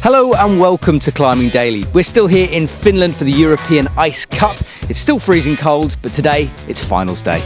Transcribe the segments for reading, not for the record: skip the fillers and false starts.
Hello and welcome to Climbing Daily. We're still here in Finland for the European Ice Cup. It's still freezing cold, but today it's finals day.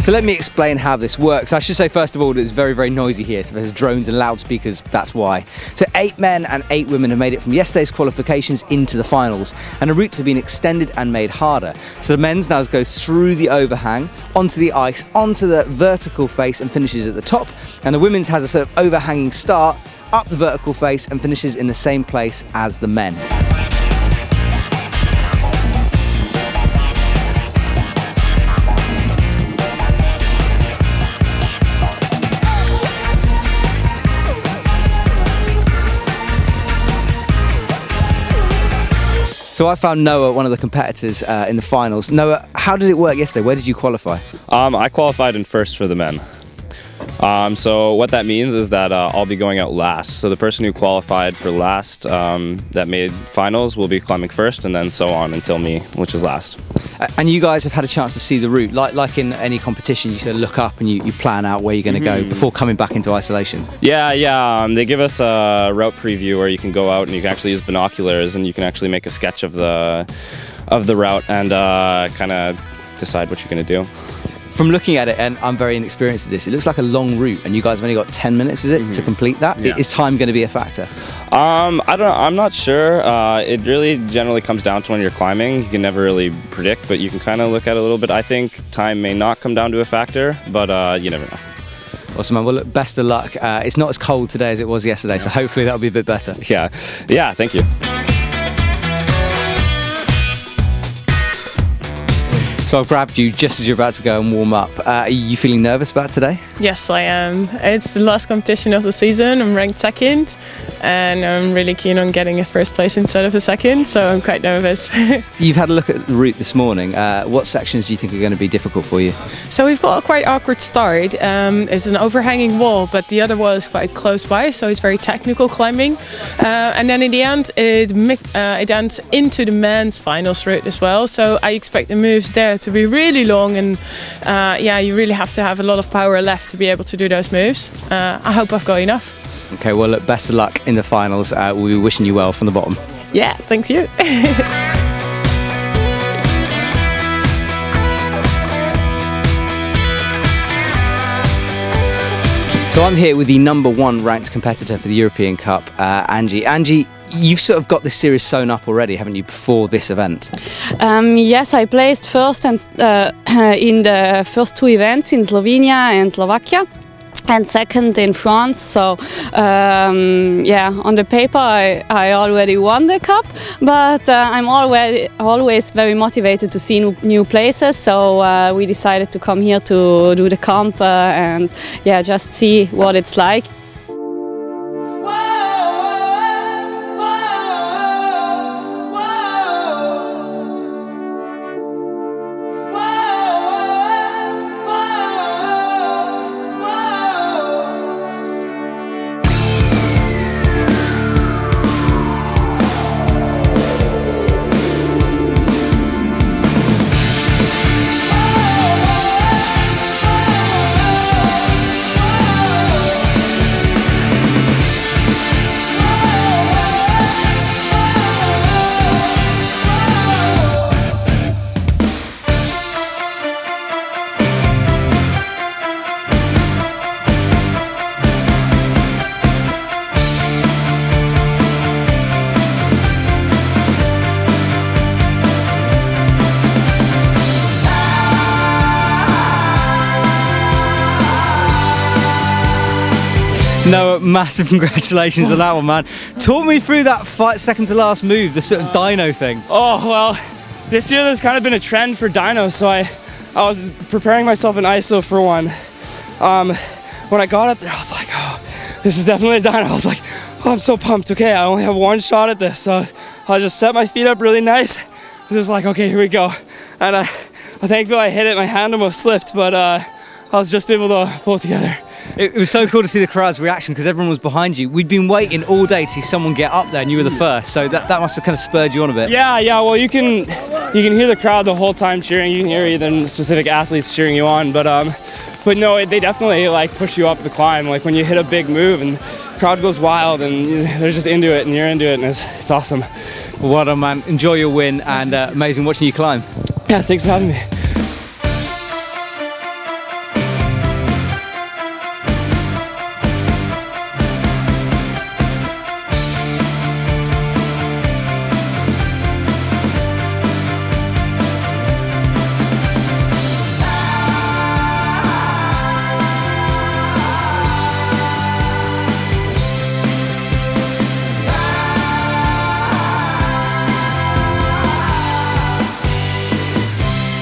So let me explain how this works. I should say first of all that it's very, very noisy here. So there's drones and loudspeakers, that's why. So 8 men and 8 women have made it from yesterday's qualifications into the finals. And the routes have been extended and made harder. So the men's now goes through the overhang, onto the ice, onto the vertical face and finishes at the top. And the women's has a sort of overhanging start, up the vertical face and finishes in the same place as the men. So I found Noah, one of the competitors in the finals. Noah, how did it work yesterday? Where did you qualify? I qualified in first for the men. So what that means is that I'll be going out last. So the person who qualified for last that made finals will be climbing first, and then so on until me, which is last. And you guys have had a chance to see the route. Like in any competition, you sort of look up and you plan out where you're going to go before coming back into isolation. Yeah. They give us a route preview where you can go out and you can actually use binoculars and you can actually make a sketch of the route and kind of decide what you're going to do. From looking at it, and I'm very inexperienced at this, it looks like a long route, and you guys have only got 10 minutes, is it, to complete that? Yeah. Is time going to be a factor? I don't know. I'm not sure. It really generally comes down to when you're climbing. You can never really predict, but you can kind of look at it a little bit. I think time may not come down to a factor, but you never know. Awesome, man. Well, look, best of luck. It's not as cold today as it was yesterday, so hopefully that'll be a bit better. Yeah, thank you. So I've grabbed you just as you're about to go and warm up. Are you feeling nervous about today? Yes, I am. It's the last competition of the season. I'm ranked second, and I'm really keen on getting a first place instead of a second, so I'm quite nervous. You've had a look at the route this morning. What sections do you think are going to be difficult for you? So we've got a quite awkward start. It's an overhanging wall, but the other wall is quite close by, so it's very technical climbing. And then in the end, it ends into the men's finals route as well, so I expect the moves there to be really long, and you really have to have a lot of power left to be able to do those moves. I hope I've got enough. Okay, well look, best of luck in the finals. We'll be wishing you well from the bottom. Yeah, thanks you. So I'm here with the #1 ranked competitor for the European Cup, Angie. Angie, you've sort of got this series sewn up already, haven't you, before this event? Yes, I placed first and, in the first 2 events in Slovenia and Slovakia, and second in France. So on the paper I already won the cup, but I'm always very motivated to see new places, so we decided to come here to do the comp and just see what it's like. No, massive congratulations on that one, man. Talk me through that second to last move, the sort of dyno thing. Oh, well, this year there's kind of been a trend for dyno, so I was preparing myself in ISO for one. When I got up there, I was like, oh, this is definitely a dyno. I was like, oh, I'm so pumped. Okay, I only have one shot at this, so I'll just set my feet up really nice. I was just like, okay, here we go. And thankfully I hit it, my hand almost slipped, but I was just able to pull it together. It was so cool to see the crowd's reaction because everyone was behind you. We'd been waiting all day to see someone get up there and you were the first, so that must have kind of spurred you on a bit. Yeah, well, you can hear the crowd the whole time cheering. You can hear even specific athletes cheering you on, but no, they definitely like push you up the climb. Like when you hit a big move and the crowd goes wild and they're just into it and you're into it, and it's awesome. Well done, man. Enjoy your win, and amazing watching you climb. Yeah, thanks for having me.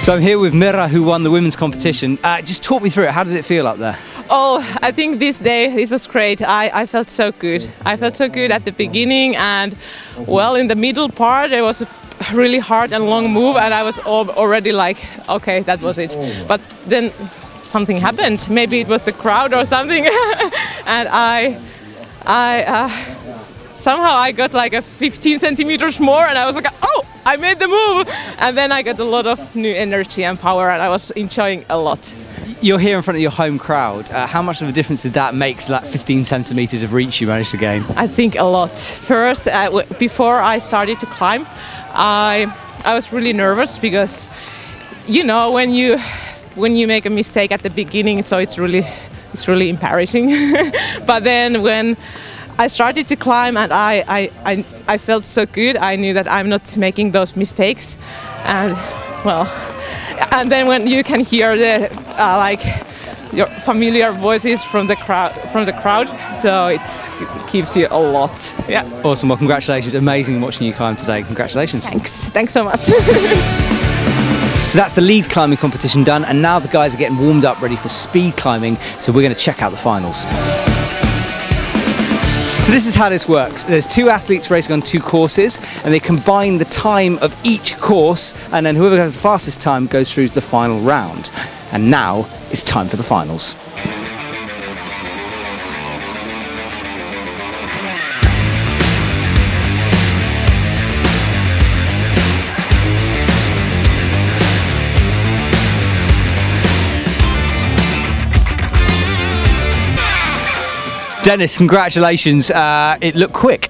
So I'm here with Mira, who won the women's competition. Just talk me through it. How did it feel up there? Oh, I think this was great. I felt so good. I felt so good at the beginning, and well, in the middle part, it was a really hard and long move, and I was already like, okay, that was it. But then something happened. Maybe it was the crowd or something, and somehow I got like a 15 centimeters more, and I was like, oh, I made the move. And then I got a lot of new energy and power, and I was enjoying a lot. You're here in front of your home crowd. How much of a difference did that make to that 15 centimeters of reach you managed to gain? I think a lot. First, before I started to climb, I was really nervous because, you know, when you make a mistake at the beginning, so it's really embarrassing. But then when I started to climb and I felt so good. I knew that I'm not making those mistakes, and well, and then when you can hear the like your familiar voices from the crowd, so it gives you a lot. Yeah. Awesome. Well, congratulations. Amazing watching you climb today. Congratulations. Thanks so much. So that's the lead climbing competition done, and now the guys are getting warmed up ready for speed climbing. So we're going to check out the finals. So this is how this works. There's two athletes racing on two courses, and they combine the time of each course, and then whoever has the fastest time goes through to the final round. And now it's time for the finals. Dennis, congratulations. It looked quick.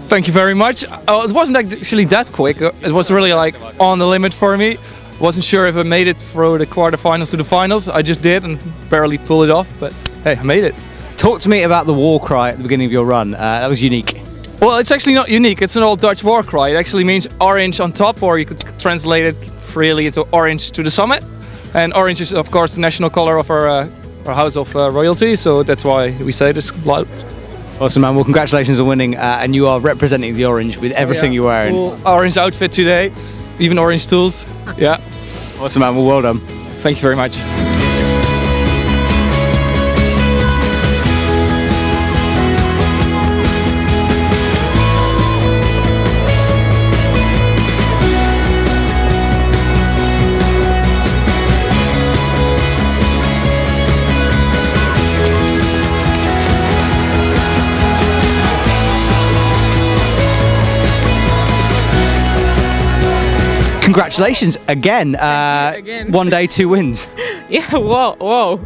Thank you very much. It wasn't actually that quick. It was really like on the limit for me. Wasn't sure if I made it through the quarterfinals to the finals. I just did and barely pulled it off, but hey, I made it. Talk to me about the war cry at the beginning of your run. That was unique. Well, it's actually not unique. It's an old Dutch war cry. It actually means orange on top, or you could translate it freely into orange to the summit. And orange is, of course, the national color of our House of Royalty, so that's why we say this loud. Awesome, man. Well, congratulations on winning, and you are representing the orange with everything you're wearing. Cool. Orange outfit today, even orange tools. Yeah. Awesome, man. Well done. Thank you very much. Congratulations again. Again. 1 day, 2 wins. Yeah, whoa.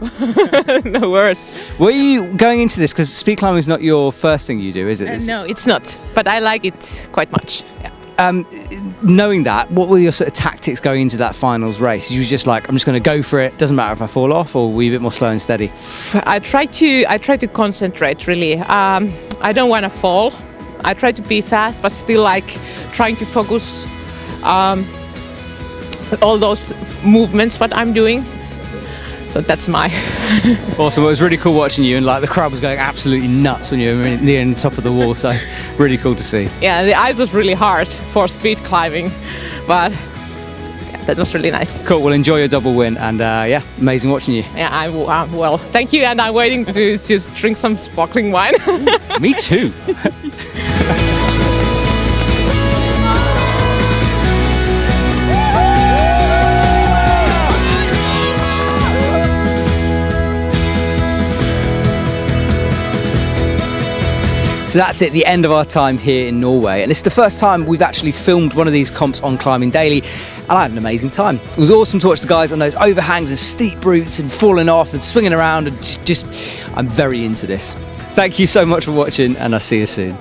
No words. Were you going into this, because speed climbing is not your first thing you do, is it? No, it's not, but I like it quite much. Yeah. Knowing that, what were your sort of tactics going into that finals race? You were just like, I'm just going to go for it, doesn't matter if I fall off, or were you a bit more slow and steady? I try to concentrate, really. I don't want to fall. I try to be fast, but still like trying to focus all those movements what I'm doing. So that's my Awesome. Well, it was really cool watching you, and like the crowd was going absolutely nuts when you were near the top of the wall, so really cool to see. Yeah, the ice was really hard for speed climbing, but yeah, that was really nice. Cool. Well, enjoy your double win, and yeah, amazing watching you. Yeah, well, thank you, and I'm waiting to just drink some sparkling wine. Me too. So that's it, the end of our time here in Norway. And it's the first time we've actually filmed one of these comps on Climbing Daily, and I had an amazing time. It was awesome to watch the guys on those overhangs and steep routes and falling off and swinging around, and just I'm very into this. Thank you so much for watching, and I'll see you soon.